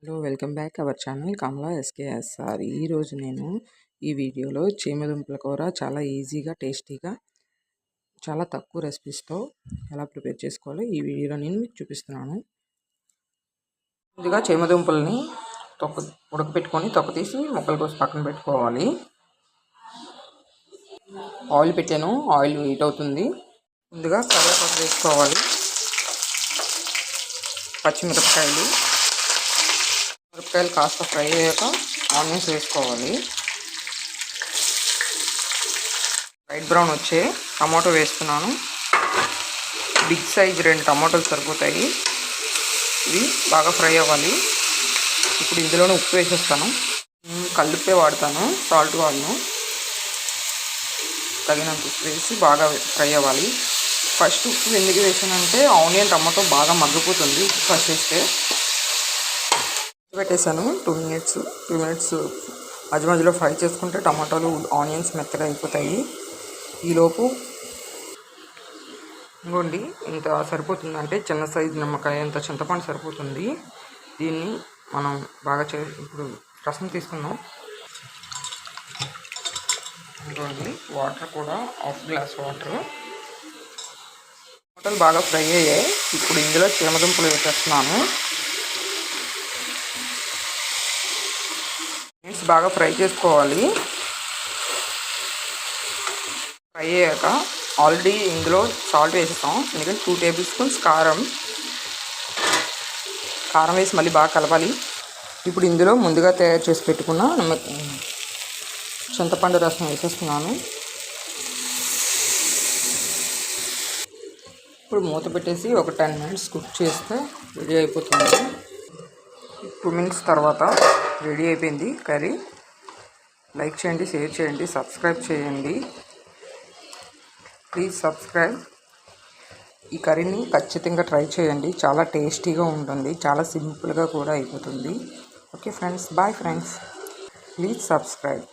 Hello welcome back our channel Kamala SKSR. ఈరోజు నేను ఈ వీడియోలో చీమదుంపల కూర చాలా ఈజీగా టేస్టీగా చాలా తక్కువ రెసిపీస్తో ఎలా ప్రిపేర్ చేసుకోవాలో ఈ వీడియోలో నేను మీకు చూపిస్తున్నాను. ముందుగా చీమదుంపల్ని ఉడకపెట్టుకొని తొక్క తీసి ముక్కల కోసం పక్కన పెట్టుకోవాలి. ఆయిల్ పెట్టాను, ఆయిల్ హీట్ అవుతుంది. ముందుగా కరివేపాకు వేసుకోవాలి, పచ్చిమిరపకాయలు కాస్త ఫ్రై అయ్యాక ఆనియన్స్ వేసుకోవాలి. లైట్ బ్రౌన్ వచ్చే టమాటో వేస్తున్నాను. బిగ్ సైజ్ 2 టమాటోలు సరిపోతాయి. ఇవి బాగా ఫ్రై అవ్వాలి. ఇప్పుడు ఇందులోనే ఉప్పు వేసేస్తాను. కల్లుప్పే వాడతాను, సాల్ట్ వాడను. తగినంత ఉప్పు వేసి బాగా ఫ్రై అవ్వాలి. ఫస్ట్ ఉప్పు ఎందుకు వేసానంటే ఆనియన్ టమాటో బాగా మగ్గిపోతుంది ఫస్ట్ వేస్తే. పెట్టేసాను 2 మినిట్స్ మధ్య మధ్యలో ఫ్రై చేసుకుంటే టమాటాలు ఆనియన్స్ మెత్తగా అయిపోతాయి. ఈలోపు ఇంకోండి ఇంత సరిపోతుంది, అంటే చిన్న సైజు నిమ్మకాయ అంత చింతపండు సరిపోతుంది. దీన్ని మనం బాగా ఇప్పుడు రసం తీసుకుందాం. ఇంకోండి వాటర్ కూడా 1/2 గ్లాస్ వాటర్. టమాటాలు బాగా ఫ్రై అయ్యాయి. ఇప్పుడు ఇందులో చీమదుంపలు వేసేస్తున్నాను. బాగా ఫ్రై చేసుకోవాలి. ఫ్రై అయ్యాక ఆల్రెడీ ఇందులో సాల్ట్ వేసేస్తాం, ఎందుకంటే 2 టేబుల్ స్పూన్స్ కారం వేసి మళ్ళీ బాగా కలపాలి. ఇప్పుడు ఇందులో ముందుగా తయారు చేసి పెట్టుకున్న చింతపండు రసం వేసేస్తున్నాను. ఇప్పుడు మూత పెట్టేసి ఒక 10 మినిట్స్ కుక్ చేస్తే రెడీ అయిపోతుంది. 2 మినిట్స్ తర్వాత రెడీ అయిపోయింది కర్రీ. లైక్ చేయండి, షేర్ చేయండి, సబ్స్క్రైబ్ చేయండి. Please subscribe. ఈ కర్రీని ఖచ్చితంగా ట్రై చేయండి, చాలా టేస్టీగా ఉంటుంది, చాలా సింపుల్గా కూడా అయిపోతుంది. Okay friends, bye friends, please subscribe.